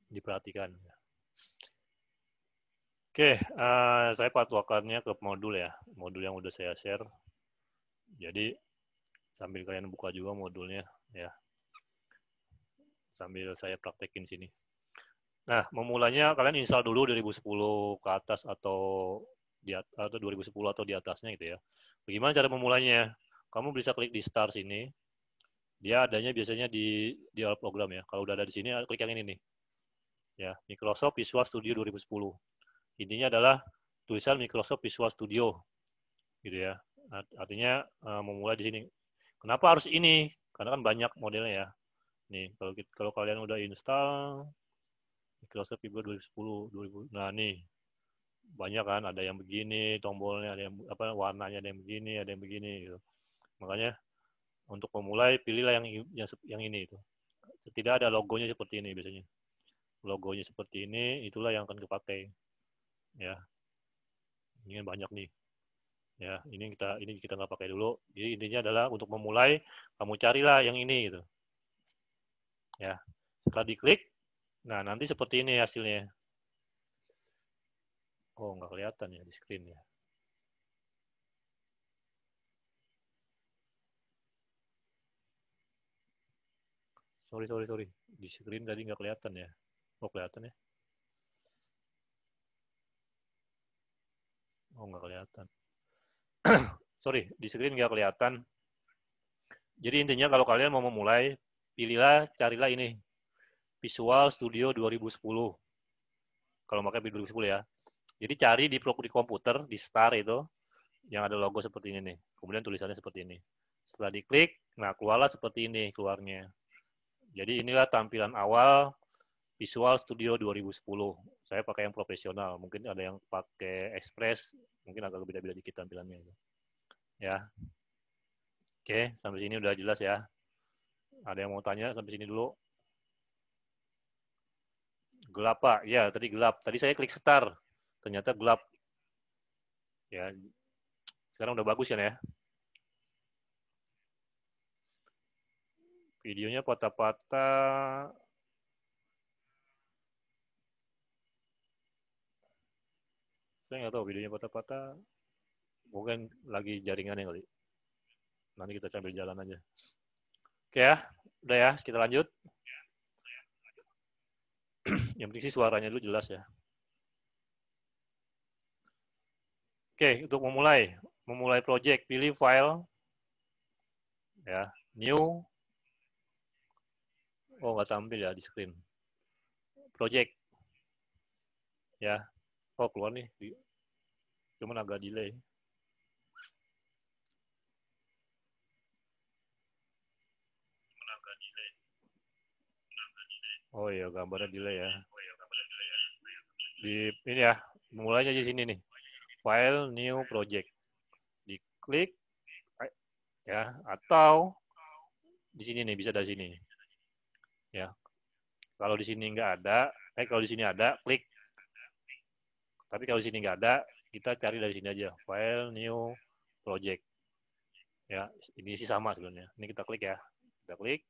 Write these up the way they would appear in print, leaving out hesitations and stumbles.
diperhatikan. Oke, saya patokannya ke modul ya, modul yang udah saya share. Jadi sambil kalian buka juga modulnya ya, sambil saya praktekin sini. Nah, memulainya kalian install dulu 2010 ke atas atau 2010 atau di atasnya gitu ya. Bagaimana cara memulainya? Kamu bisa klik di start sini. Dia adanya biasanya di all program ya. Kalau udah ada di sini, klik yang ini nih. Ya, Microsoft Visual Studio 2010. Intinya adalah tulisan Microsoft Visual Studio gitu ya. Artinya memulai di sini. Kenapa harus ini? Karena kan banyak modelnya ya. Nih, kalau kalian udah install Microsoft Visual 2010, 2000, nah nih banyak kan, ada yang begini tombolnya, ada yang apa warnanya, ada yang begini, ada yang begini gitu. Makanya untuk memulai pilihlah yang ini itu. Tidak ada logonya seperti ini biasanya. Logonya seperti ini, itulah yang akan dipakai. Ya, ini kan banyak nih. Ya, ini kita nggak pakai dulu. Jadi intinya adalah untuk memulai kamu carilah yang ini gitu. Ya, setelah diklik, nah nanti seperti ini hasilnya. Oh, nggak kelihatan ya di screen ya. Sorry. Di screen tadi nggak kelihatan ya. Oh, kelihatan ya. Oh, nggak kelihatan. Sorry, di screen nggak kelihatan. Jadi intinya kalau kalian mau memulai, carilah ini. Visual Studio 2010. Kalau pakai 2010 ya. Jadi cari di komputer, di start itu, yang ada logo seperti ini nih. Kemudian tulisannya seperti ini. Setelah diklik, nah keluarlah seperti ini keluarnya. Jadi inilah tampilan awal Visual Studio 2010. Saya pakai yang profesional, mungkin ada yang pakai Express, mungkin agak beda-beda dikit tampilannya. Ya, oke, sampai sini udah jelas ya. Ada yang mau tanya sampai sini dulu? Gelap Pak, ya tadi gelap. Tadi saya klik start, ternyata gelap. Ya, sekarang udah bagus kan ya. Videonya patah-patah. Saya nggak tahu videonya patah-patah. Mungkin lagi jaringannya kali. Nanti kita sambil jalan aja. Oke ya, udah ya, kita lanjut. Yang penting sih suaranya dulu jelas ya. Oke, untuk memulai project, pilih file, ya, new. Oh, nggak tampil ya di screen. Project, ya. Oh, keluar nih. Cuman agak delay. Oh iya, gambarnya delay ya. Ini ya, mulainya di sini nih. File, new project. Diklik, ya, atau di sini nih, bisa dari sini. Ya, kalau di sini nggak ada, kalau di sini ada, klik. Tapi kalau di sini nggak ada, kita cari dari sini aja. File, new project. Ya, ini sih sama sebenarnya. Ini kita klik ya. Kita klik.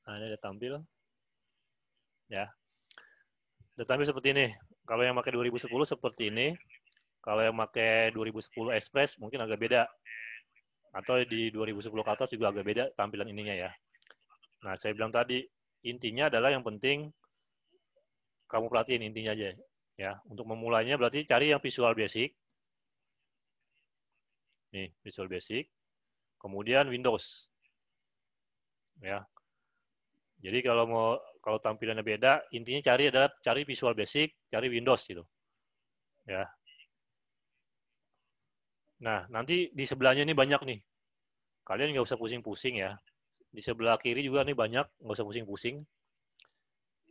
Nah, ini udah tampil. Ya, udah tampil seperti ini. Kalau yang pakai 2010 seperti ini. Kalau yang pakai 2010 Express mungkin agak beda. Atau di 2010 ke atas juga agak beda tampilan ininya ya. Nah, saya bilang tadi, intinya adalah yang penting kamu perhatiin intinya aja. Ya, untuk memulainya berarti cari yang Visual Basic. Nih, Visual Basic. Kemudian Windows. Ya. Jadi kalau tampilannya beda, intinya cari Visual Basic, cari Windows gitu. Ya. Nah, nanti di sebelahnya ini banyak nih. Kalian nggak usah pusing-pusing ya. Di sebelah kiri juga nih banyak, nggak usah pusing-pusing.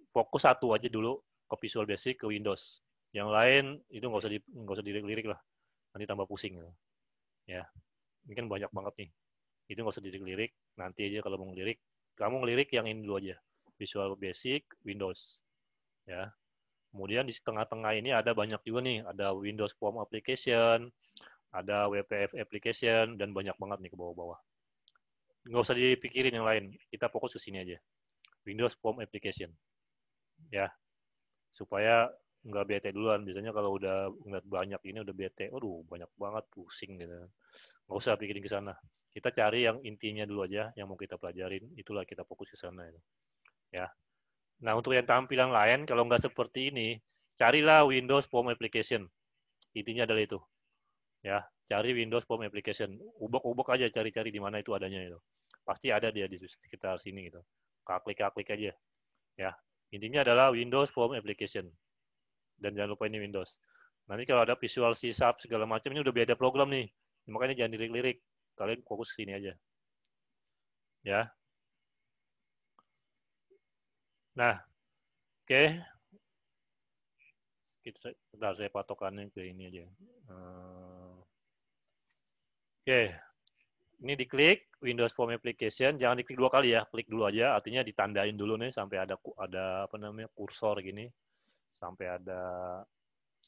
Fokus satu aja dulu ke Visual Basic, ke Windows. Yang lain itu nggak usah dilirik-lirik lah. Nanti tambah pusing. Ya, ini kan banyak banget nih. Itu nggak usah dilirik-lirik. Nanti aja kalau mau ngelirik, kamu ngelirik yang ini dulu aja. Visual Basic, Windows. Ya. Kemudian di tengah-tengah ini ada banyak juga nih. Ada Windows Form Application, ada WPF application, dan banyak banget nih ke bawah-bawah. Nggak usah dipikirin yang lain, kita fokus ke sini aja. Windows Form Application. Ya, supaya nggak bete duluan. Biasanya kalau udah ngeliat banyak ini udah bete, aduh banyak banget, pusing gitu. Nggak usah pikirin ke sana. Kita cari yang intinya dulu aja, yang mau kita pelajarin, itulah kita fokus ke sana. Ya. Nah, untuk yang tampilan lain, kalau nggak seperti ini, carilah Windows Form Application. Intinya adalah itu. Ya, cari Windows Form Application. Ubek-ubek aja cari-cari di mana itu adanya itu. Pasti ada dia di sekitar sini gitu. Klik-klik aja. Ya, intinya adalah Windows Form Application. Dan jangan lupa ini Windows. Nanti kalau ada Visual C Sharp segala macam, ini udah beda program nih. Makanya jangan dilirik-lirik. Kalian fokus ke sini aja. Ya. Nah, oke. Bentar, saya patokannya ke ini aja. Oke, ini diklik Windows Form Application, jangan diklik dua kali ya, klik dulu aja, artinya ditandain dulu nih sampai ada apa namanya kursor gini, sampai ada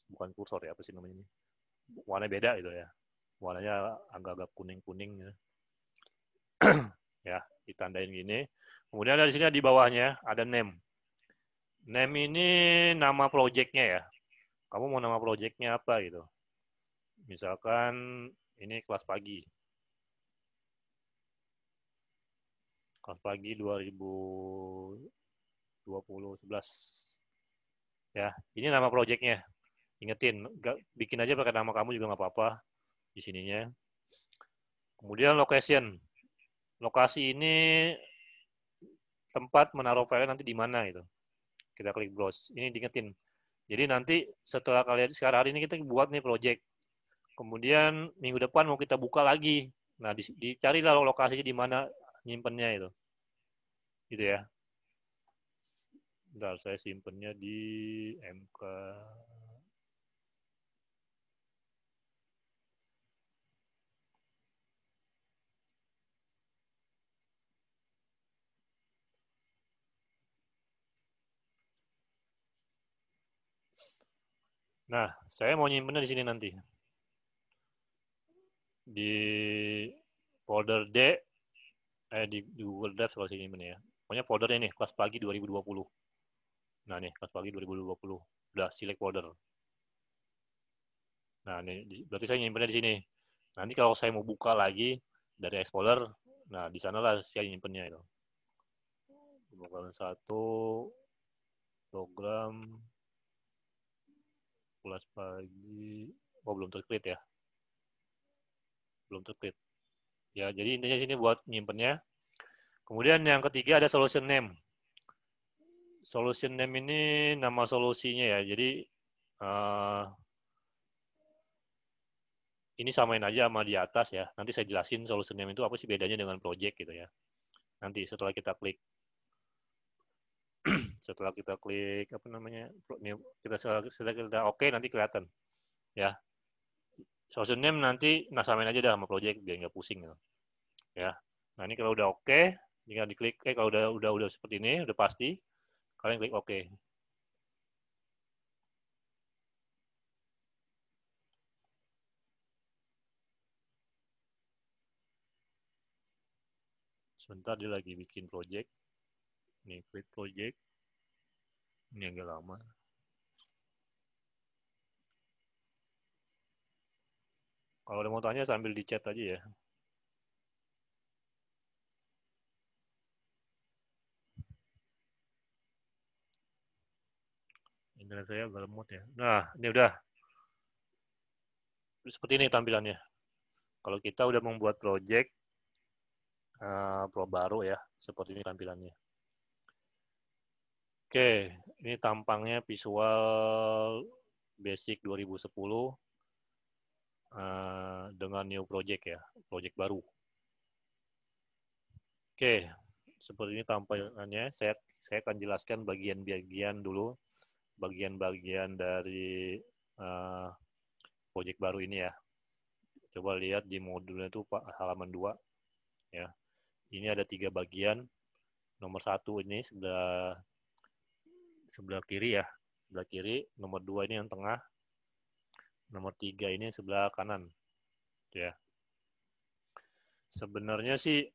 bukan kursor ya apa sih namanya ini, warna beda gitu ya, warnanya agak-agak kuning-kuning ya. Ya, ditandain gini. Kemudian ada di sini di bawahnya ada name. Name ini nama projectnya ya. Kamu mau nama projectnya apa gitu? Misalkan ini kelas pagi. Kelas pagi 2020-11. Ya, ini nama projectnya. Ingetin, bikin aja pakai nama kamu juga nggak apa-apa di sininya. Kemudian location. Lokasi ini tempat menaruh file nanti di mana gitu. Kita klik browse. Ini diingetin. Jadi nanti setelah kalian sekarang hari ini kita buat nih project. Kemudian minggu depan mau kita buka lagi. Nah, dicarilah lokasinya di mana nyimpennya itu. Gitu ya. Bentar, saya simpennya di MK. Nah, saya mau nyimpennya di sini nanti. Di folder D, di Google Drive kalau saya nyimpen ya. Pokoknya foldernya nih, kelas pagi 2020. Nah nih, kelas pagi 2020. Udah select folder. Nah, ini berarti saya nyimpennya di sini. Nanti kalau saya mau buka lagi dari Explorer, nah di sanalah saya nyimpennya itu. Program 1, program kelas pagi. Oh, belum terkrit ya. Belum terkrit. Ya, jadi intinya sini buat nyimpennya. Kemudian yang ketiga ada solution name. Solution name ini nama solusinya ya. Jadi uh, ini samain aja sama di atas ya. Nanti saya jelasin solution name itu apa sih bedanya dengan project gitu ya. Nanti setelah kita klik apa namanya setelah kita oke nanti kelihatan ya. Solution name nanti samain aja dah sama project biar nggak pusing gitu. Ya. Nah ini kalau udah oke, tinggal diklik. Kalau udah seperti ini, udah pasti, kalian klik oke. Sebentar dia lagi bikin project. Nih klik project. Ini agak lama. Kalau udah mau tanya sambil di chat aja ya. Internet saya agak lemot ya. Nah, ini udah. Seperti ini tampilannya. Kalau kita udah membuat project pro baru ya, seperti ini tampilannya. Oke, ini tampangnya visual basic 2010 dengan new project ya, project baru. Oke, seperti ini tampilannya. Saya akan jelaskan bagian-bagian dulu, bagian-bagian dari project baru ini ya. Coba lihat di modulnya itu halaman 2 ya. Ini ada 3 bagian. Nomor 1 ini sebelah kiri ya, sebelah kiri. Nomor 2 ini yang tengah. Nomor 3 ini sebelah kanan. Ya. Sebenarnya sih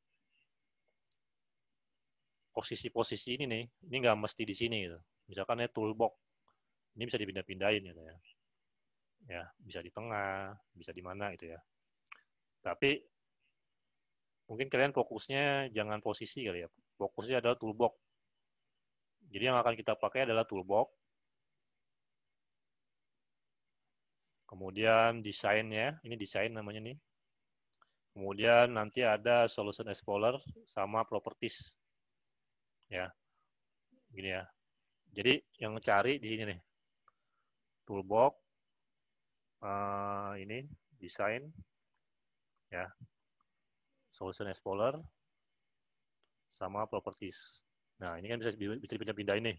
posisi-posisi ini nih, ini nggak mesti di sini gitu. Misalkan ya toolbox, ini bisa dipindah-pindahin gitu ya. Ya, bisa di tengah, bisa di mana gitu ya. Tapi mungkin kalian fokusnya jangan posisi kali ya. Fokusnya adalah toolbox. Jadi yang akan kita pakai adalah toolbox. Kemudian desainnya, ini desain namanya nih. Kemudian nanti ada solution explorer sama properties. Ya, gini ya. Jadi yang cari di sini nih. Toolbox, ini desain, ya, solution explorer sama properties. Nah, ini kan bisa dipindah-pindahin nih.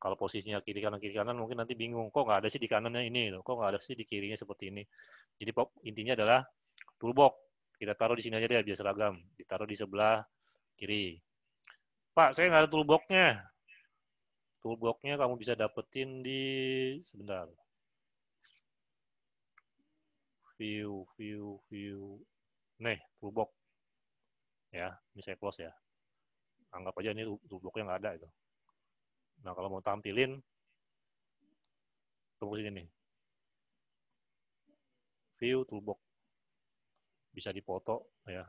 Kalau posisinya kiri kanan mungkin nanti bingung. Kok nggak ada sih di kanannya ini? Kok nggak ada sih di kirinya seperti ini? Jadi intinya adalah toolbox. Kita taruh di sini aja deh biar seragam. Ditaruh di sebelah kiri. Pak, saya nggak ada toolboxnya. Toolboxnya kamu bisa dapetin di sebentar. View. Nih, toolbox. Ya, ini saya close ya. Anggap aja ini toolboxnya nggak ada itu. Nah, kalau mau tampilin, tunggu sini nih. View toolbox. Bisa dipoto ya,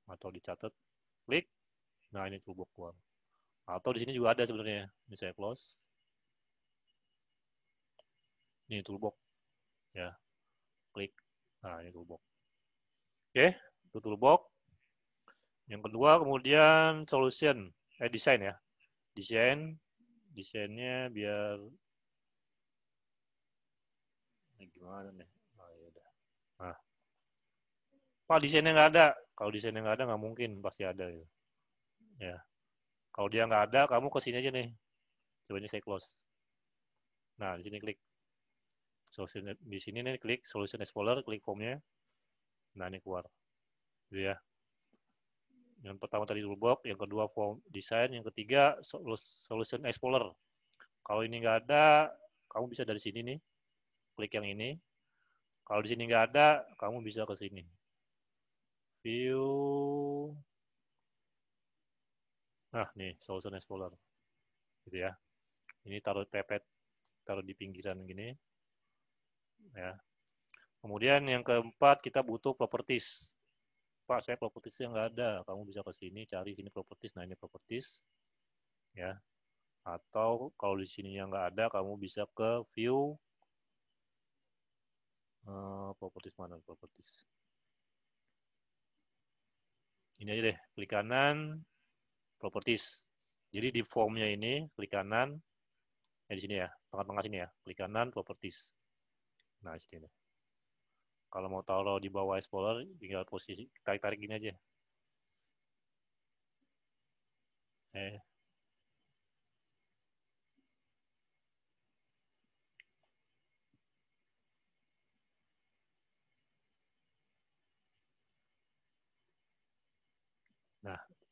atau dicatat. Klik. Nah, ini toolbox keluar. Atau di sini juga ada sebenarnya. Ini saya close. Ini toolbox ya. Klik. Nah, ini toolbox. Oke, itu toolbox. Yang kedua kemudian solution, desain ya. Desainnya biar gimana nih? Oh, ya udah. Nah, Pak desainnya nggak ada. Kalau desainnya nggak ada nggak mungkin pasti ada gitu. Ya. Kalau dia nggak ada, kamu ke sini aja nih. Coba ini saya close. Nah, di sini klik. Solution di sini nih klik Solution Explorer, klik formnya. Nah, ini keluar. Gitu ya. Yang pertama tadi toolbox, yang kedua form design, yang ketiga Solution Explorer. Kalau ini nggak ada, kamu bisa dari sini nih, klik yang ini. Kalau di sini nggak ada, kamu bisa ke sini. View. Nah, nih Solution Explorer. Gitu ya. Ini taruh pepet, taruh di pinggiran gini. Ya. Kemudian yang keempat kita butuh properties. Pak, saya propertiesnya nggak ada. Kamu bisa ke sini, cari sini properties. Nah, ini properties. Ya. Atau kalau di sininya nggak ada, kamu bisa ke view. Properties mana? Properties. Ini aja deh, klik kanan, properties. Jadi di formnya ini, klik kanan, di sini ya, tengah-tengah sini ya, klik kanan, properties. Nah, di sini. Kalau mau taruh di bawah Explorer, tinggal posisi, tarik-tarik gini aja. Nah,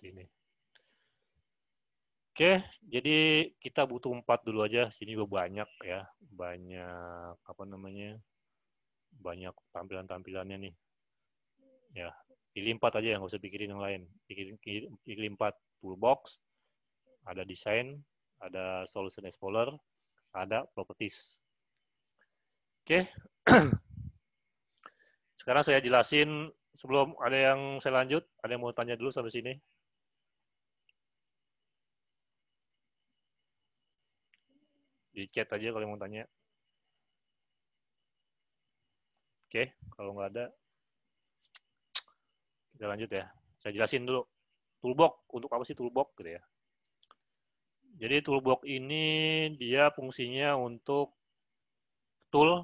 ini. Oke, jadi kita butuh 4 dulu aja. Sini juga banyak ya, banyak apa namanya, banyak tampilan-tampilannya nih. Ya, pilih 4 aja, nggak usah pikirin yang lain. Pilih 4 toolbox, ada desain, ada solution explorer, ada properties. Oke, sekarang saya jelasin sebelum ada yang saya lanjut, ada yang mau tanya dulu sampai sini? Di chat aja kalau mau tanya. Oke, kalau nggak ada, kita lanjut ya. Saya jelasin dulu. Toolbox, untuk apa sih toolbox gitu ya. Jadi toolbox ini dia fungsinya untuk tool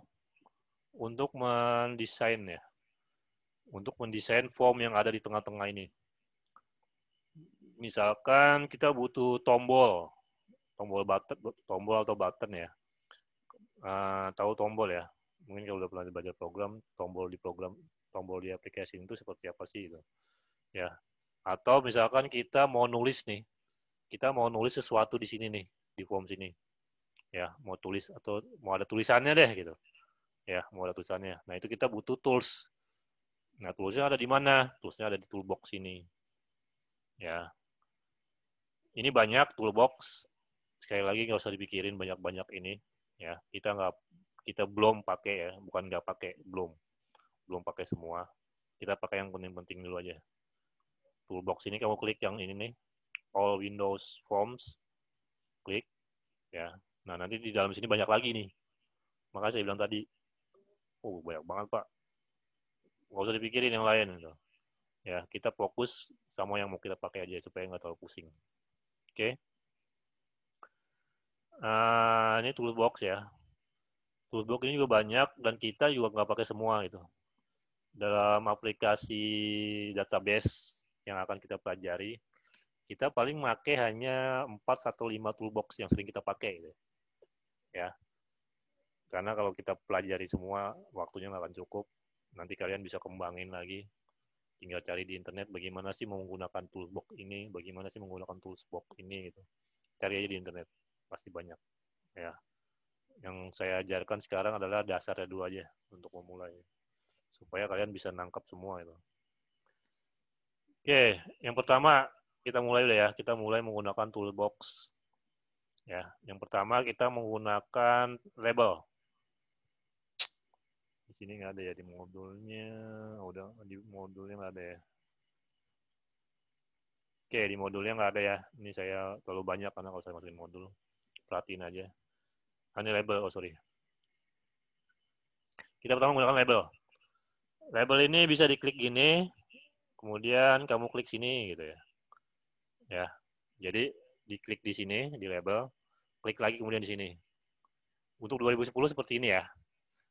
untuk mendesain ya. Untuk mendesain form yang ada di tengah-tengah ini. Misalkan kita butuh tombol, tombol atau button ya. Tahu tombol ya? Mungkin kalau udah pernah baca program, tombol di aplikasi itu seperti apa sih gitu. Ya. Atau misalkan kita mau nulis nih, kita mau nulis sesuatu di sini nih, di form sini. Ya, mau tulis atau mau ada tulisannya deh gitu. Ya, mau ada tulisannya. Nah, itu kita butuh tools. Nah, toolsnya ada di mana? Toolsnya ada di toolbox ini. Ya, ini banyak toolbox. Sekali lagi nggak usah dipikirin banyak-banyak ini. Ya, kita belum pakai ya, bukan nggak pakai, belum pakai semua. Kita pakai yang penting-penting dulu aja. Toolbox ini kamu klik yang ini nih, All Windows Forms, klik ya. Nah, nanti di dalam sini banyak lagi nih. Makanya saya bilang tadi, oh banyak banget Pak. Nggak usah dipikirin yang lain gitu. Ya, kita fokus sama yang mau kita pakai aja supaya nggak terlalu pusing. Oke. Ini toolbox ya. Toolbox ini juga banyak dan kita juga nggak pakai semua gitu. Dalam aplikasi database yang akan kita pelajari, kita paling pakai hanya 4 atau 5 toolbox yang sering kita pakai gitu. Ya. Karena kalau kita pelajari semua, waktunya nggak akan cukup. Nanti kalian bisa kembangin lagi. Tinggal cari di internet bagaimana sih menggunakan toolbox ini, bagaimana sih menggunakan toolbox ini gitu. Cari aja di internet, pasti banyak. Ya. Yang saya ajarkan sekarang adalah dasarnya dulu aja untuk memulai. Supaya kalian bisa nangkap semua itu. Oke, yang pertama kita mulai dulu ya. Kita mulai menggunakan toolbox. Ya, yang pertama kita menggunakan label. Di sini nggak ada ya di modulnya. Udah di modulnya nggak ada ya. Oke, di modulnya nggak ada ya. Ini saya terlalu banyak karena kalau saya masukin modul, perhatiin aja. Hanya label, oh sorry. Kita pertama menggunakan label. Label ini bisa diklik gini, kemudian kamu klik sini gitu ya. Ya, jadi diklik di sini, di label, klik lagi kemudian di sini. Untuk 2010 seperti ini ya.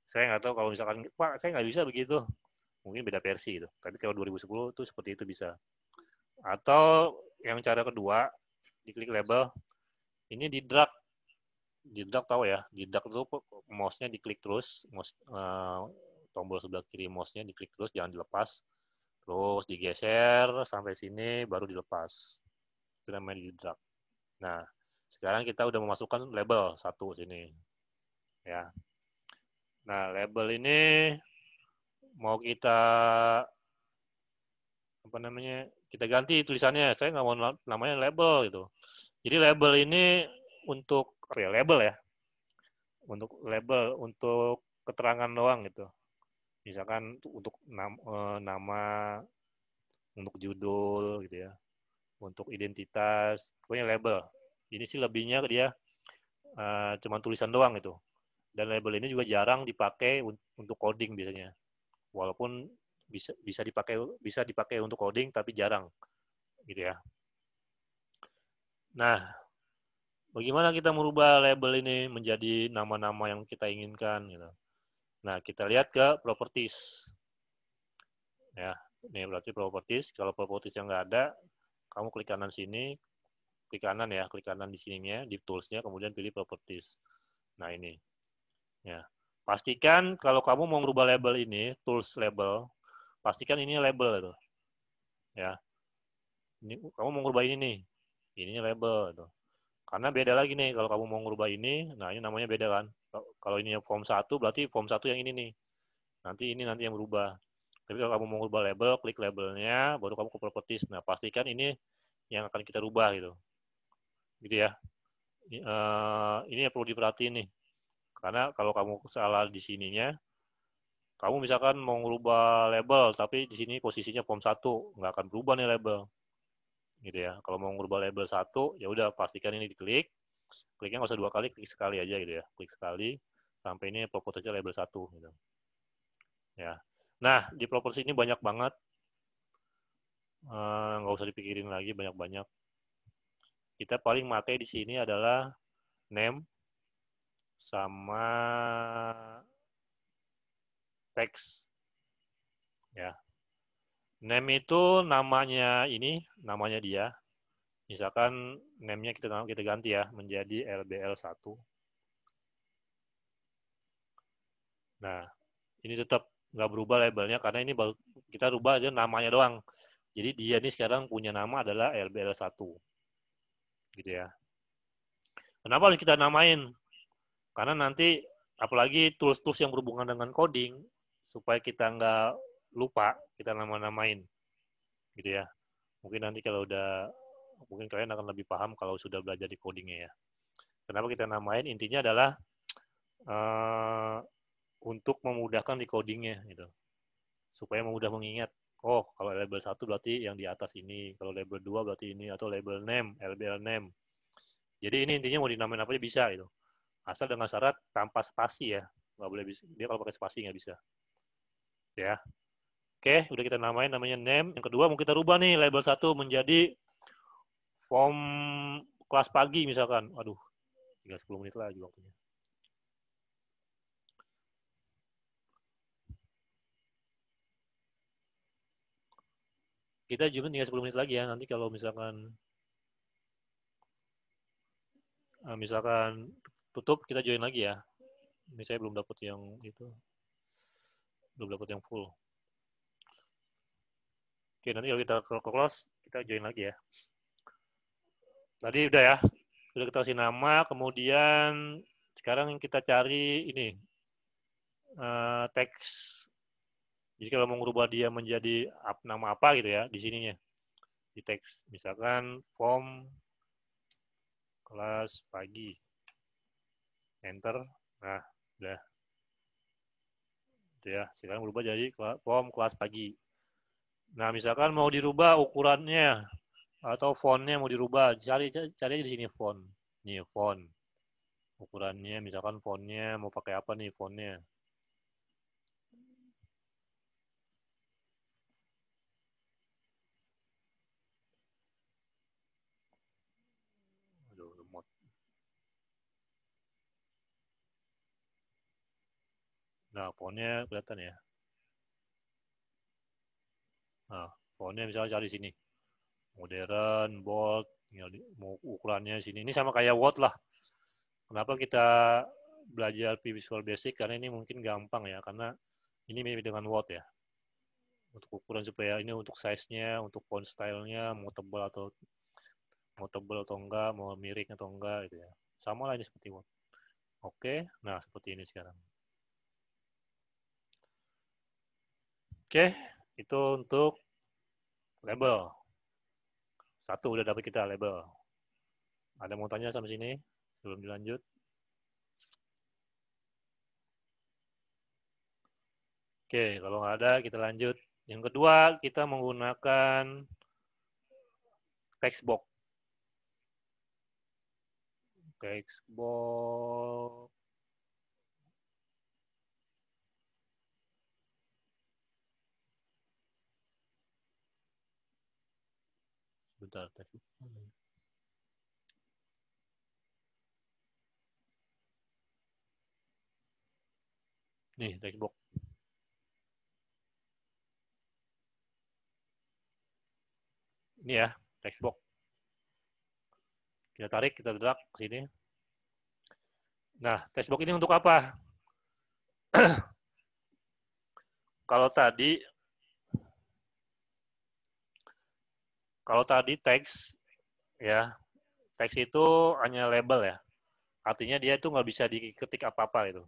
Saya nggak tahu kalau misalkan, Pak, saya nggak bisa begitu. Mungkin beda versi gitu. Tapi kalau 2010 itu seperti itu bisa. Atau yang cara kedua, diklik label, ini di drag. Di drag tahu ya, di drag itu mouse-nya diklik terus, tombol sebelah kiri mouse-nya diklik terus, jangan dilepas. Terus digeser sampai sini, baru dilepas. Itu namanya di drag. Nah, sekarang kita udah memasukkan label satu sini. Ya. Nah, label ini mau kita apa namanya? Kita ganti tulisannya. Saya nggak mau namanya label gitu. Jadi label ini untuk apa ya? Label ya. Untuk label, untuk keterangan doang gitu. Misalkan untuk nama, untuk judul gitu ya, untuk identitas, pokoknya label. Ini sih lebihnya dia cuma tulisan doang itu. Dan label ini juga jarang dipakai untuk coding biasanya. Walaupun bisa dipakai untuk coding tapi jarang gitu ya. Nah, bagaimana kita merubah label ini menjadi nama-nama yang kita inginkan gitu. Nah, kita lihat ke properties. Ya, ini berarti properties. Kalau properties yang nggak ada, kamu klik kanan sini, klik kanan ya, klik kanan di sininya, di toolsnya, kemudian pilih properties. Nah, ini. Ya. Pastikan kalau kamu mau merubah label ini, tools label, pastikan ini label itu. Ya. Ini kamu mau merubah ini nih. Ininya label itu. Karena beda lagi nih kalau kamu mau merubah ini, nah ini namanya beda kan. Kalau ini form 1 berarti form 1 yang ini nih. Nanti yang berubah. Tapi kalau kamu mau merubah label, klik labelnya, baru kamu ke properties. Nah, pastikan ini yang akan kita rubah gitu. Gitu ya. Ini yang perlu diperhatiin nih. Karena kalau kamu salah di sininya, kamu misalkan mau merubah label, tapi di sini posisinya form 1, nggak akan berubah nih label. Gitu ya. Kalau mau merubah label 1, ya udah pastikan ini diklik. Kliknya nggak usah 2 kali, klik sekali aja gitu ya. Klik sekali, sampai ini propertiesnya label 1. Gitu. Ya. Nah, di properties ini banyak banget. Nggak usah dipikirin lagi, banyak-banyak. Kita paling pakai di sini adalah name sama text. Ya. Name itu namanya dia. Misalkan name-nya kita ganti ya menjadi LBL1. Nah, ini tetap nggak berubah labelnya karena ini baru kita rubah aja namanya doang. Jadi dia ini sekarang punya nama adalah LBL1. Gitu ya. Kenapa harus kita namain? Karena nanti apalagi tools-tools yang berhubungan dengan coding supaya kita nggak lupa kita nama-namain gitu ya. Mungkin nanti kalau mungkin kalian akan lebih paham kalau sudah belajar di codingnya ya. Kenapa kita namain? Intinya adalah untuk memudahkan di codingnya gitu, supaya mudah mengingat. Oh, kalau label 1 berarti yang di atas ini, kalau label 2 berarti ini, atau label name, LBL name. Jadi ini intinya mau dinamain apa aja bisa gitu. Asal dengan syarat tanpa spasi ya. Nggak boleh bisa. Dia kalau pakai spasi nggak bisa. Ya. Oke, udah kita namain namanya name. Yang kedua mau kita rubah nih label 1 menjadi form kelas pagi misalkan. Aduh, tinggal 10 menit lagi waktunya. Kita cuma tinggal 10 menit lagi ya. Nanti kalau misalkan tutup, kita join lagi ya. Ini saya belum dapat yang itu. Belum dapat yang full. Oke, nanti kalau kita close, kita join lagi ya. Tadi udah ya. Sudah kita kasih nama, kemudian sekarang kita cari ini teks. Jadi kalau mau merubah dia menjadi nama apa gitu ya, di sininya. Di teks. Misalkan form kelas pagi. Enter. Nah, udah. Itu ya. Sekarang berubah jadi form kelas pagi. Nah, misalkan mau dirubah ukurannya atau fontnya mau dirubah, cari aja di sini font. Nih, font. Ukurannya, misalkan fontnya mau pakai apa nih fontnya. Aduh, remote. Nah, fontnya kelihatan ya. Nah, fontnya misalnya cari sini. Modern, bold, mau ukurannya sini. Ini sama kayak Word lah. Kenapa kita belajar Visual Basic? Karena ini mungkin gampang ya, karena ini mirip dengan Word ya. Untuk ukuran supaya ini untuk size-nya, untuk font style-nya, mau tebal atau enggak, mau miring atau enggak gitu ya. Sama lah ini seperti Word. Oke, nah seperti ini sekarang. Oke, itu untuk label. Satu udah dapat kita label. Ada mau tanya sampai sini sebelum dilanjut? Oke, kalau nggak ada kita lanjut. Yang kedua, kita menggunakan text box. Text box. Bentar, text box. Nih, text box. Ini ya, text box. Kita tarik, kita drag ke sini. Nah, text box ini untuk apa? Kalau tadi teks ya, teks itu hanya label ya. Artinya dia itu nggak bisa diketik apa-apa itu.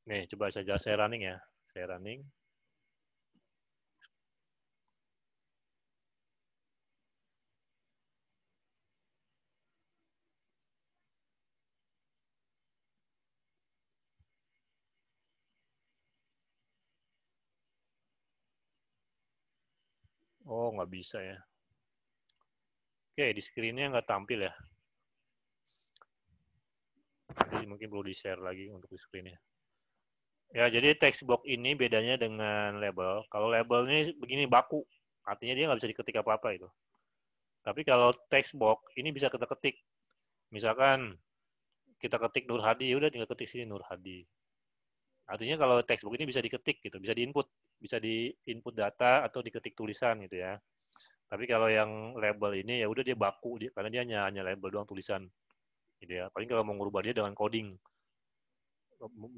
Nih, coba saya running ya. Saya running. Oh, nggak bisa ya. Oke, di screen-nya nggak tampil ya. Jadi mungkin perlu di-share lagi untuk di screen-nya. Ya, jadi text box ini bedanya dengan label. Kalau label ini begini baku, artinya dia nggak bisa diketik apa-apa itu. Tapi kalau text box ini bisa kita ketik. Misalkan kita ketik Nur Hadi, ya udah tinggal ketik sini Nur Hadi. Artinya kalau textbook ini bisa diketik gitu, bisa di-input data atau diketik tulisan gitu ya. Tapi kalau yang label ini ya udah dia baku, karena dia hanya label doang tulisan gitu ya. Paling kalau mau ngubah dia dengan coding,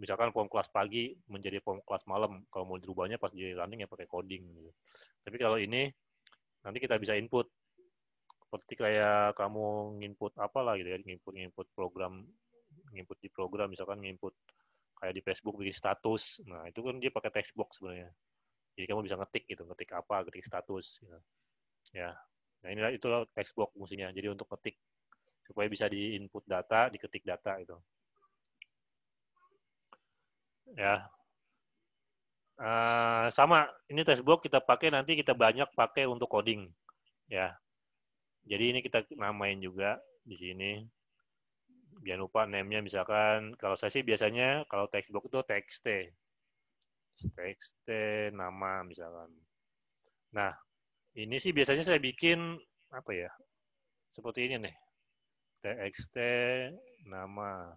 misalkan form kelas pagi menjadi form kelas malam, kalau mau dirubahnya pas di running ya pakai coding gitu. Tapi kalau ini nanti kita bisa input, seperti kayak kamu nginput apa lah gitu ya, nginput program, nginput di program misalkan nginput kayak di Facebook bikin status. Nah, itu kan dia pakai text box sebenarnya. Jadi kamu bisa ngetik gitu, ngetik apa, ngetik status gitu. Ya. Nah, inilah itulah text box fungsinya. Jadi untuk ngetik supaya bisa di input data, diketik data itu. Ya. Sama, ini text box kita pakai nanti kita banyak pakai untuk coding. Ya. Jadi ini kita namain juga di sini. Jangan lupa name-nya misalkan kalau saya sih biasanya kalau text box itu txt nama misalkan. Nah, ini sih biasanya saya bikin apa ya? Seperti ini nih. txt nama.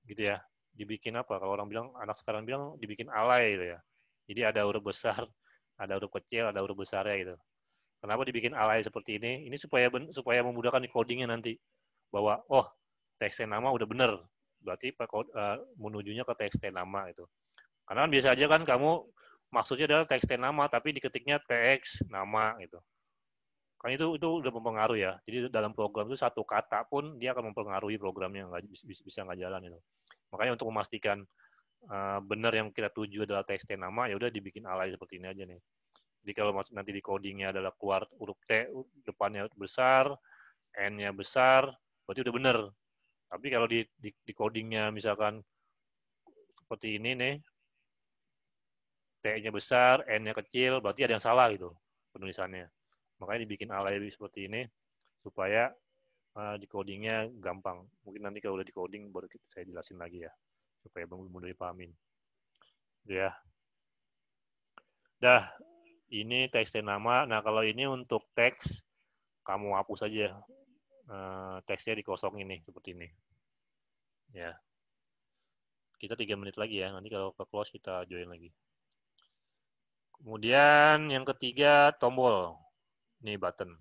Gitu ya. Dibikin apa? Kalau orang bilang anak sekarang bilang dibikin alay gitu ya. Jadi ada huruf besar, ada huruf kecil, ada huruf besarnya gitu. Kenapa dibikin alay seperti ini? Ini supaya memudahkan di codingnya nanti. Bahwa oh, txt nama udah bener. Berarti menujunya ke txt nama itu. Karena kan biasa aja kan kamu maksudnya adalah txt nama tapi diketiknya tx nama gitu. Kan itu udah mempengaruhi ya. Jadi dalam program itu satu kata pun dia akan mempengaruhi programnya, nggak bisa nggak jalan itu. Makanya untuk memastikan benar yang kita tuju adalah txt nama, ya udah dibikin alay seperti ini aja nih. Jadi kalau nanti di codingnya adalah keluar huruf T depannya besar, N-nya besar, berarti udah benar. Tapi kalau di codingnya misalkan seperti ini nih, T-nya besar, N-nya kecil, berarti ada yang salah gitu penulisannya. Makanya dibikin alay seperti ini supaya di codingnya gampang. Mungkin nanti kalau udah di coding baru saya jelasin lagi ya supaya mudah dipahamin. Ya. Dah, ini teks nama. Nah, kalau ini untuk teks kamu hapus aja teksnya dikosongin nih seperti ini. Ya. Kita 3 menit lagi ya. Nanti kalau ke close kita join lagi. Kemudian yang ketiga tombol. Ini button.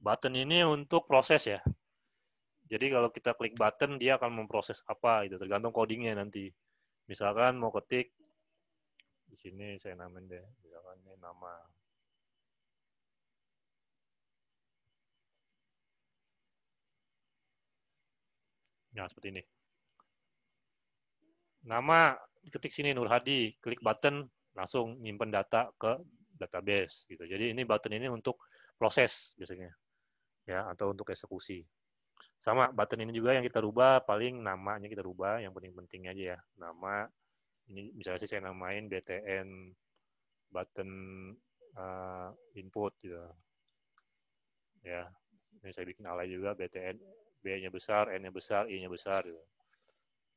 Button ini untuk proses ya. Jadi kalau kita klik button, dia akan memproses apa itu, tergantung codingnya nanti. Misalkan mau ketik, di sini saya namain deh, misalkan ini nama. Nah, seperti ini. Nama, ketik sini Nur Hadi, klik button, langsung nyimpen data ke database gitu. Jadi ini button ini untuk proses biasanya, ya, atau untuk eksekusi. Sama button ini juga yang kita rubah, paling namanya kita rubah, yang penting-penting aja ya. Nama, ini misalnya sih saya namain btn button input gitu. Ya, ini saya bikin alay juga btn b-nya besar, n-nya besar, i-nya besar gitu.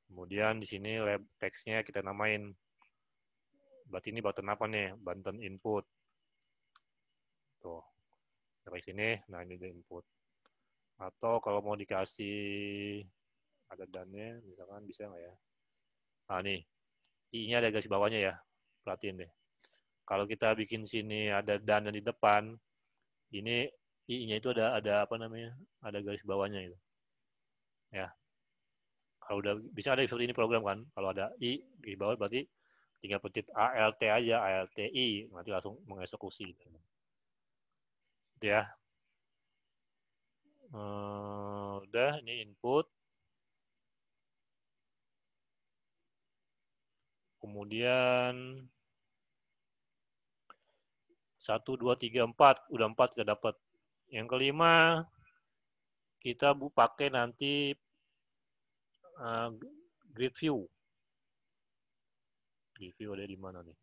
Kemudian di sini lab teksnya kita namain. Berarti ini button apa nih? Button input. Tuh. Dari sini, nah ini udah input. Atau kalau mau dikasih ada dannya, misalkan bisa nggak ya? Nah nih, i-nya ada garis bawahnya ya. Perhatiin deh. Kalau kita bikin sini ada dan di depan, ini i-nya itu ada apa namanya? Ada garis bawahnya itu. Ya. Kalau udah bisa ada seperti ini program kan. Kalau ada i di bawah berarti tinggal pencet alt aja, alti, nanti langsung mengeksekusi. Ya. Udah ini input. Kemudian 1, 2, 3, 4. Udah 4 kita dapat. Yang kelima, kita pakai nanti grid view. Grid view ada di mana nih?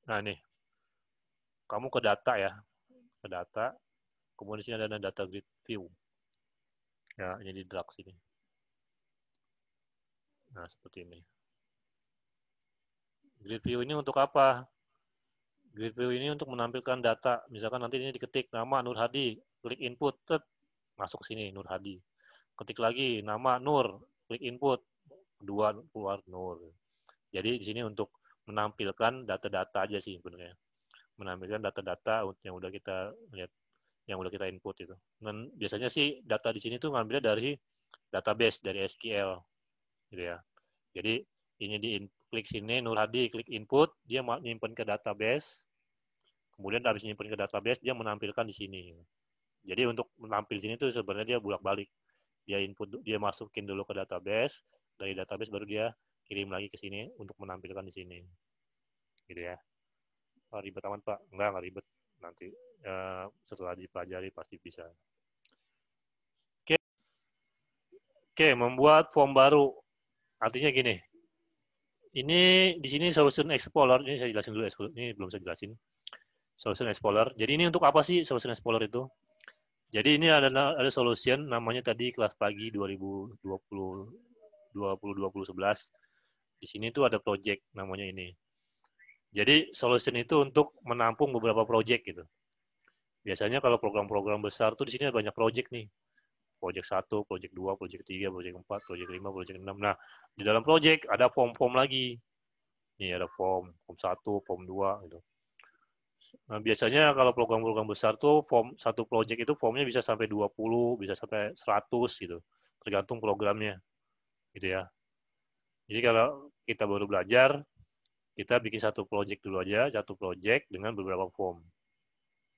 Nah nih, kamu ke data ya. Ke data. Kemudian di sini ada data grid view. Ya, ini di drag sini. Nah, seperti ini. Grid view ini untuk apa? Grid view ini untuk menampilkan data. Misalkan nanti ini diketik nama Nur Hadi, klik input, masuk ke sini Nur Hadi. Ketik lagi nama Nur, klik input, kedua keluar Nur. Jadi di sini untuk menampilkan data-data aja sih sebenarnya. Menampilkan data-data yang udah kita lihat, yang udah kita input itu. Dan biasanya sih data di sini tuh ngambilnya dari database, dari SQL, gitu ya. Jadi ini klik sini Nur Hadi, klik input, dia nyimpen ke database. Kemudian habis nyimpen ke database, dia menampilkan di sini. Jadi untuk menampil di sini tuh sebenarnya dia bolak-balik. Dia input, dia masukin dulu ke database, dari database baru dia kirim lagi ke sini untuk menampilkan di sini. Gitu ya. Oh, ribet amat Pak? Enggak ribet. Nanti setelah dipelajari pasti bisa. Oke, membuat form baru. Artinya gini, ini di sini Solution Explorer, ini saya jelasin dulu, ini belum saya jelasin. Solution Explorer. Jadi ini untuk apa sih Solution Explorer itu? Jadi ini ada solution namanya tadi kelas pagi 2020 11. Di sini tuh ada project namanya ini. Jadi solution itu untuk menampung beberapa project gitu. Biasanya kalau program-program besar tuh di sini ada banyak project nih. Project 1, project 2, project 3, project 4, project 5, project 6. Nah, di dalam project ada form-form lagi. Nih ada form 1, form 2 gitu. Nah, biasanya kalau program-program besar tuh form satu project itu formnya bisa sampai 20, bisa sampai 100 gitu. Tergantung programnya. Gitu ya. Jadi kalau kita baru belajar, kita bikin satu project dulu aja, satu project dengan beberapa form.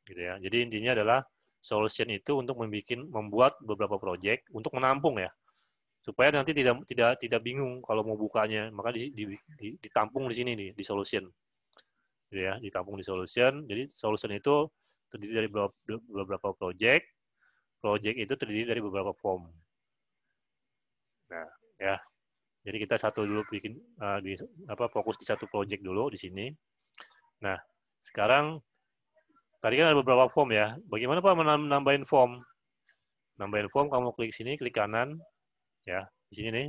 Gitu ya. Jadi intinya adalah solution itu untuk membuat beberapa project untuk menampung ya. Supaya nanti tidak bingung kalau mau bukanya. Maka ditampung di sini nih, di solution. Gitu ya, ditampung di solution. Jadi solution itu terdiri dari beberapa project. Project itu terdiri dari beberapa form. Nah, ya. Jadi kita satu dulu bikin fokus di satu project dulu di sini. Nah, sekarang tadi kan ada beberapa form ya. Bagaimana Pak menambahin form? Nambahin form kamu klik sini, klik kanan ya. Di sini nih,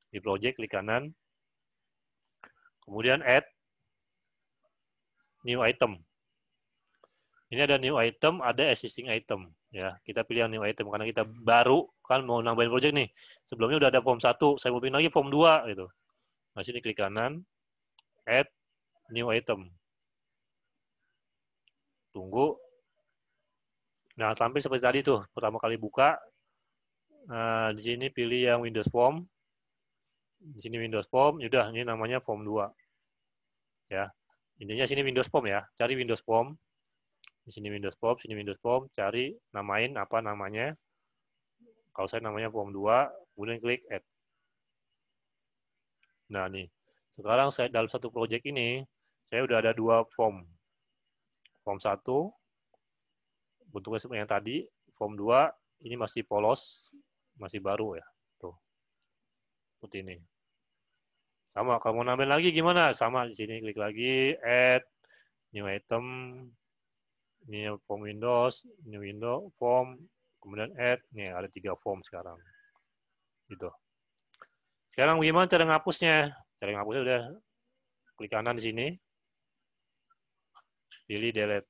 di project klik kanan. Kemudian add new item. Ini ada new item, ada existing item. Ya, kita pilih yang new item karena kita baru kan mau nambahin project nih. Sebelumnya udah ada form 1, saya mau pilih lagi form 2 gitu. Nah, sini klik kanan, add new item. Tunggu. Nah, sampai seperti tadi tuh, pertama kali buka. Nah, di sini pilih yang Windows Form. Di sini Windows Form, udah ini namanya form 2. Ya. Intinya sini Windows Form ya. Cari Windows Form. Di sini Windows Form, sini Windows Form, cari namain apa namanya. Kalau saya namanya form 2, kemudian klik add. Nah, nih. Sekarang saya dalam satu project ini, saya udah ada 2 form. Form 1 bentuknya seperti yang tadi, form 2 ini masih polos, masih baru ya. Tuh. Seperti ini. Sama, kamu nambahin lagi gimana? Sama di sini klik lagi add new item, ini form Windows, new window, form, kemudian add, nih ada 3 form sekarang. Gitu. Sekarang gimana cara ngapusnya? Cara ngapusnya udah klik kanan di sini, pilih delete.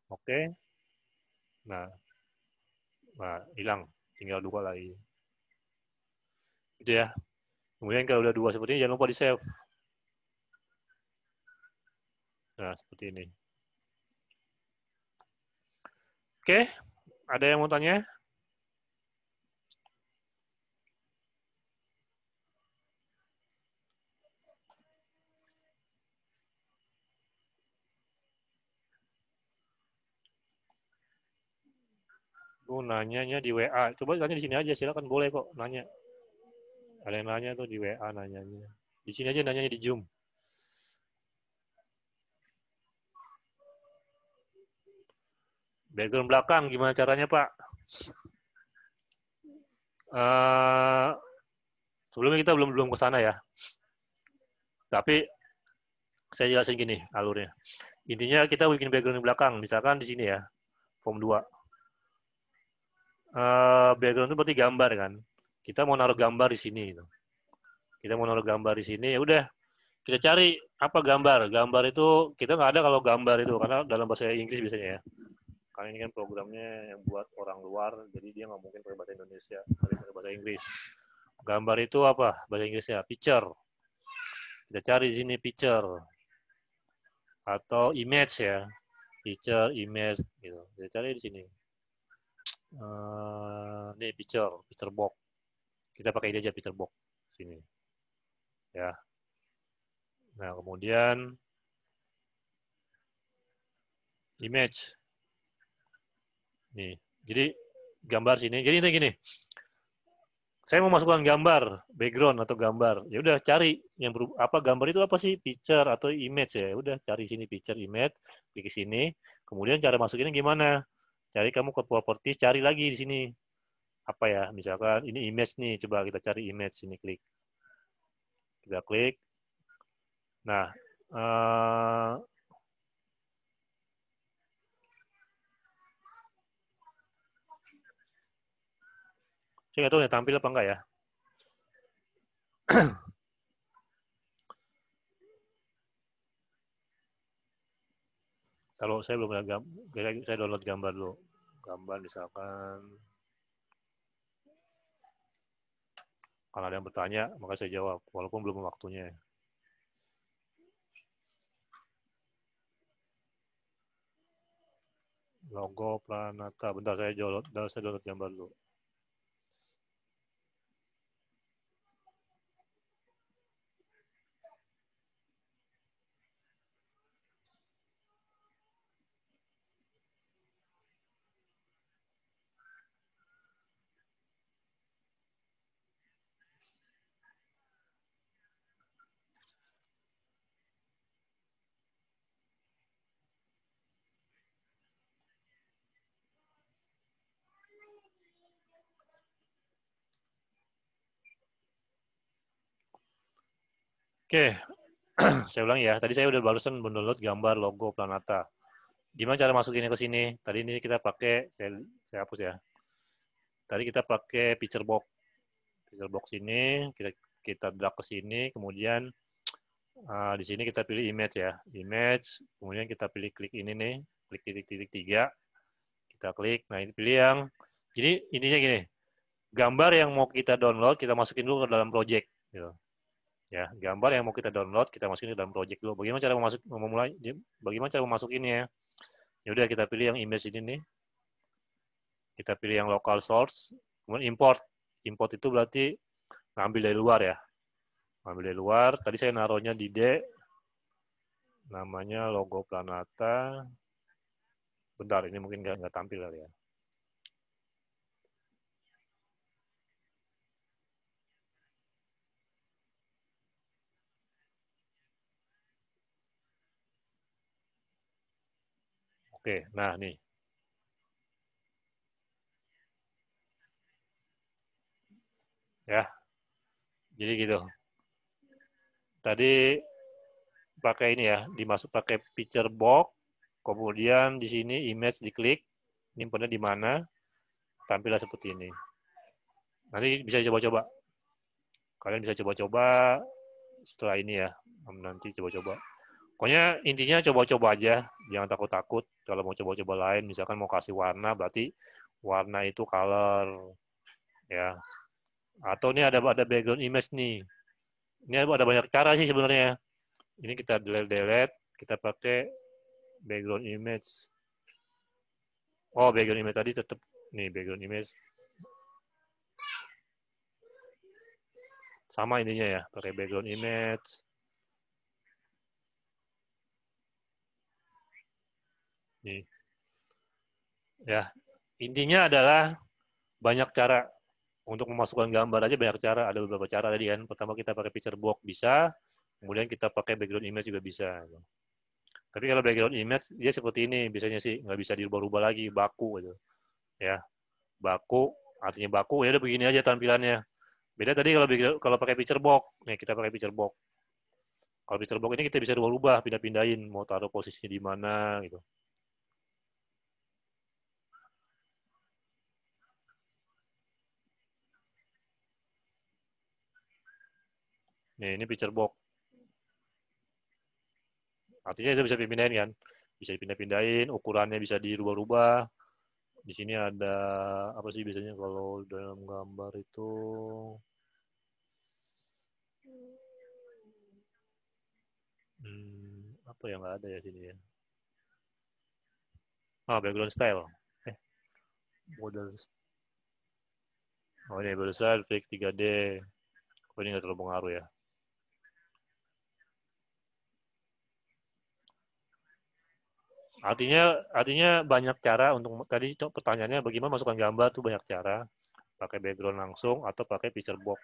Oke. Nah, hilang, tinggal 2 lagi. Gitu ya. Kemudian kalau udah 2 seperti ini jangan lupa di save. Nah, seperti ini. Oke, ada yang mau tanya? Nanyanya di WA. Coba tanya di sini aja, silakan boleh kok nanya. Ada yang nanya tuh di WA nanyanya. Di sini aja nanyanya di Zoom. Background belakang gimana caranya Pak? Sebelumnya kita belum ke sana ya. Tapi saya jelasin gini alurnya. Intinya kita bikin background di belakang. Misalkan di sini ya, form 2. Background itu berarti gambar kan. Kita mau naruh gambar di sini. Kita mau naruh gambar di sini, ya udah kita cari apa gambar. Gambar itu kita nggak ada kalau gambar itu karena dalam bahasa Inggris biasanya ya. Karena ini kan programnya yang buat orang luar, jadi dia nggak mungkin pakai bahasa Indonesia, harus pakai bahasa Inggris. Gambar itu apa? Bahasa Inggrisnya picture. Kita cari di sini picture atau image ya, picture, image gitu. Kita cari di sini. Ini picture box. Kita pakai ini aja picture box sini. Ya. Nah kemudian image. Nih, jadi gambar sini. Jadi ini gini, saya mau masukkan gambar, background atau gambar. Ya udah cari yang apa gambar itu apa sih? Picture atau image ya. Udah cari sini picture, image, klik sini. Kemudian cara masukinnya gimana? Cari kamu ke properties, cari lagi di sini. Apa ya? Misalkan ini image nih, coba kita cari image sini klik. Kita klik. Nah, saya nggak tahu ya tampil apa enggak ya. Kalau saya belum ada saya download gambar dulu. Gambar misalkan, kalau ada yang bertanya, maka saya jawab, walaupun belum waktunya. Logo Planata. Bentar, saya download gambar dulu. Oke, saya ulang ya. Tadi saya udah barusan mendownload gambar logo Planata. Gimana cara masukinnya ke sini? Tadi ini kita pakai, saya hapus ya. Tadi kita pakai picture box. Picture box ini kita drag ke sini, kemudian di sini kita pilih image ya. Image, kemudian kita pilih klik ini nih, klik titik-titik 3. Kita klik. Nah, ini pilih yang jadi intinya gini. Gambar yang mau kita download, kita masukin dulu ke dalam project gitu. Ya, gambar yang mau kita download, kita masukin ke dalam project dulu. Bagaimana cara memulai? Bagaimana cara memasukinnya? Ya udah kita pilih yang image ini nih. Kita pilih yang local source, kemudian import. Import itu berarti ngambil dari luar ya. Ngambil dari luar. Tadi saya naruhnya di D. Namanya logo Planata. Bentar, ini mungkin nggak tampil kali ya. Oke, nah nih. Ya, jadi gitu. Tadi pakai ini ya, dimasuk pakai picture box, kemudian di sini image diklik, nyimpannya di mana, tampillah seperti ini. Nanti bisa coba-coba. Kalian bisa coba-coba setelah ini ya, nanti coba-coba. Pokoknya intinya coba-coba aja, jangan takut-takut. Kalau mau coba-coba lain, misalkan mau kasih warna, berarti warna itu color, ya. Atau ini ada background image nih. Ini ada banyak cara sih sebenarnya. Ini kita delete, kita pakai background image. Oh, background image tadi tetap nih background image. Sama ininya ya, pakai background image. Nih. Ya, intinya adalah banyak cara untuk memasukkan gambar aja banyak cara. Ada beberapa cara tadi kan. Pertama kita pakai picture box bisa, kemudian kita pakai background image juga bisa. Tapi kalau background image dia seperti ini, biasanya sih nggak bisa dirubah-rubah lagi, baku gitu. Ya, baku artinya baku ya udah begini aja tampilannya. Beda tadi kalau pakai picture box. Nih kita pakai picture box. Kalau picture box ini kita bisa rubah-rubah, pindah-pindahin, mau taruh posisinya di mana gitu. Nih ini picture box. Artinya itu bisa dipindahin kan, bisa dipindah-pindahin, ukurannya bisa dirubah-rubah. Di sini ada apa sih biasanya kalau dalam gambar itu apa yang nggak ada ya sini ya? Ah, background style. Model. Oh ini background style, fix 3D. Oh ini nggak terlalu pengaruh ya. Artinya banyak cara untuk tadi pertanyaannya bagaimana masukkan gambar tuh banyak cara. Pakai background langsung atau pakai picture box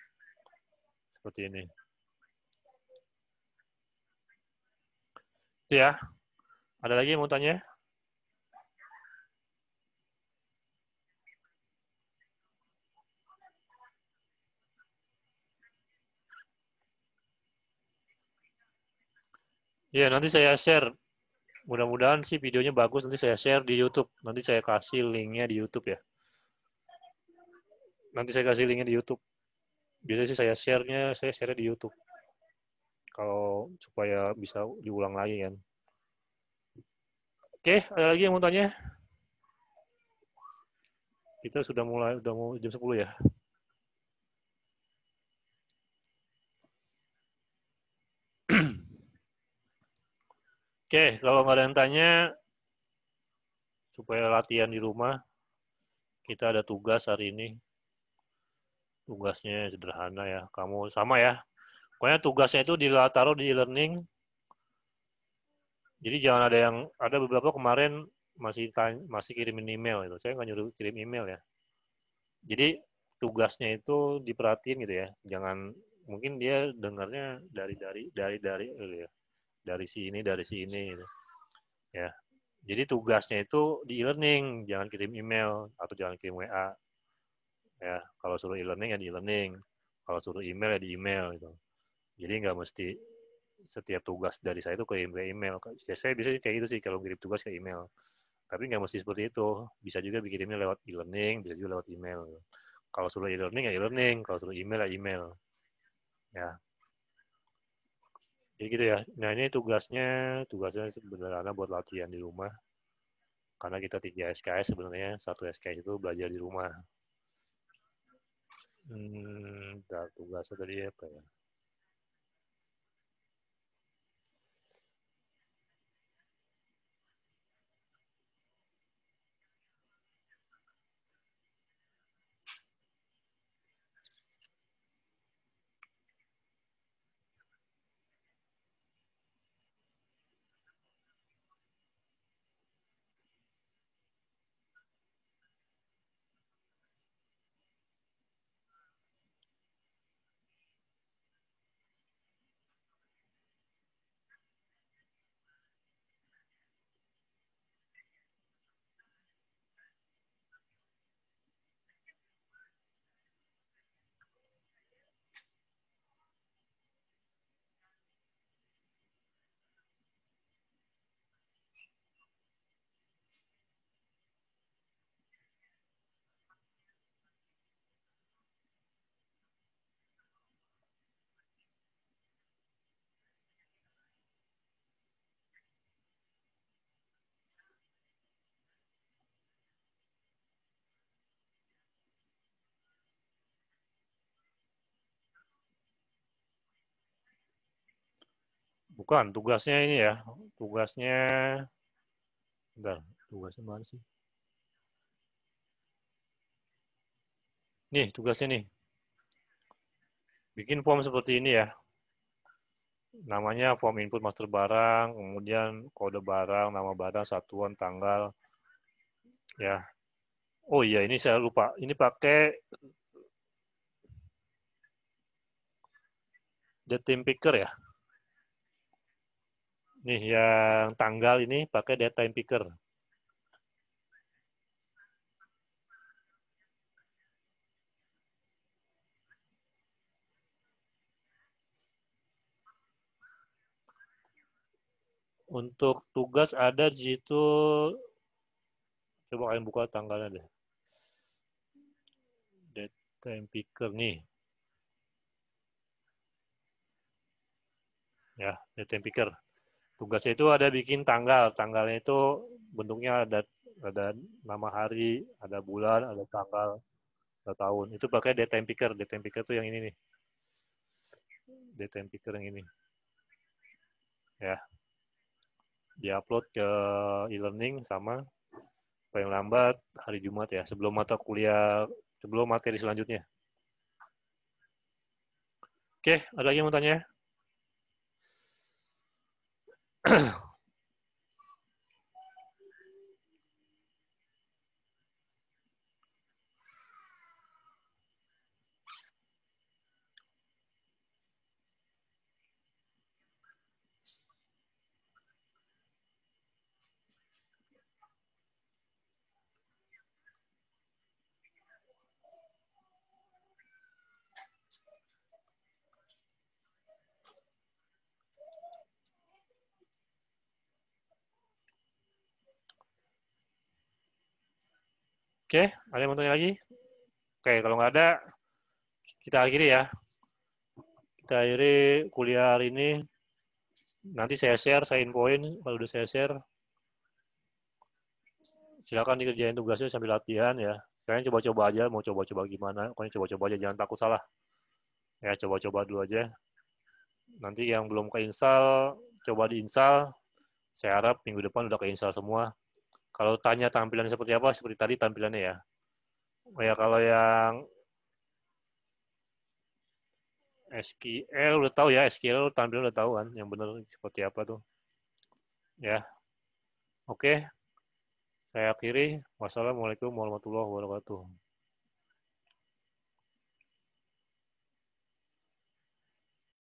seperti ini. Itu ya. Ada lagi yang mau tanya? Ya, nanti saya share. Mudah-mudahan sih videonya bagus. Nanti saya share di YouTube. Nanti saya kasih linknya di YouTube ya. Nanti saya kasih linknya di YouTube. Biasanya sih saya share di YouTube. Kalau supaya bisa diulang lagi kan. Oke, ada lagi yang mau tanya? Kita udah mau jam 10 ya. Oke, kalau nggak ada yang tanya, supaya latihan di rumah, kita ada tugas hari ini. Tugasnya sederhana ya. Kamu sama ya. Pokoknya tugasnya itu taruh di e-learning. Jadi jangan ada beberapa kemarin masih kirimin email itu. Saya nggak nyuruh kirim email ya. Jadi tugasnya itu diperhatiin gitu ya. Jangan mungkin dia dengarnya ya. Dari sini gitu. Ya. Jadi tugasnya itu di e-learning, jangan kirim email atau jangan kirim WA. Ya, kalau suruh e-learning ya di e-learning. Kalau suruh email ya di email gitu. Jadi nggak mesti setiap tugas dari saya itu ke email. Ya, saya bisa kayak gitu sih kalau kirim tugas ke email. Tapi nggak mesti seperti itu. Bisa juga bikinnya lewat e-learning, bisa juga lewat email. Kalau suruh e-learning ya e-learning, kalau suruh email ya email. Ya, jadi gitu ya. Nah ini tugasnya sebenarnya buat latihan di rumah. Karena kita 3 SKS sebenarnya, 1 SKS itu belajar di rumah. Tugasnya tadi apa ya? Bukan, tugasnya ini ya. Tugasnya, bentar, tugasnya mana sih? Nih, tugasnya nih. Bikin form seperti ini ya. Namanya form input master barang, kemudian kode barang, nama barang, satuan, tanggal. Ya. Oh iya, ini saya lupa. Ini pakai data picker ya. Nih, yang tanggal ini pakai data picker. Untuk tugas ada di situ, coba kalian buka tanggalnya deh. Data picker nih. Ya, data picker. Tugasnya itu ada bikin tanggal. Tanggalnya itu bentuknya ada nama hari, ada bulan, ada tanggal, ada tahun. Itu pakai data picker. Data picker itu yang ini nih. Data picker yang ini. Ya, diupload ke e-learning sama paling lambat hari Jumat ya, sebelum materi selanjutnya. Oke, ada lagi yang mau tanya? Oke, ada yang mau tanya lagi? Oke, kalau nggak ada, kita akhiri ya. Kita akhiri kuliah hari ini. Nanti saya share, saya infoin. Kalau udah saya share, silakan dikerjain tugasnya sambil latihan ya. Kalian coba-coba aja, mau coba-coba gimana. Pokoknya coba-coba aja, jangan takut salah. Ya, coba-coba dulu aja. Nanti yang belum keinstall, coba diinstal. Saya harap minggu depan udah keinstall semua. Kalau tanya tampilannya seperti apa, seperti tadi tampilannya ya. Oh ya, kalau yang SQL udah tahu ya, SQL tampilan udah tahu kan, yang benar seperti apa tuh. Ya, oke. Saya akhiri. Wassalamualaikum warahmatullahi wabarakatuh.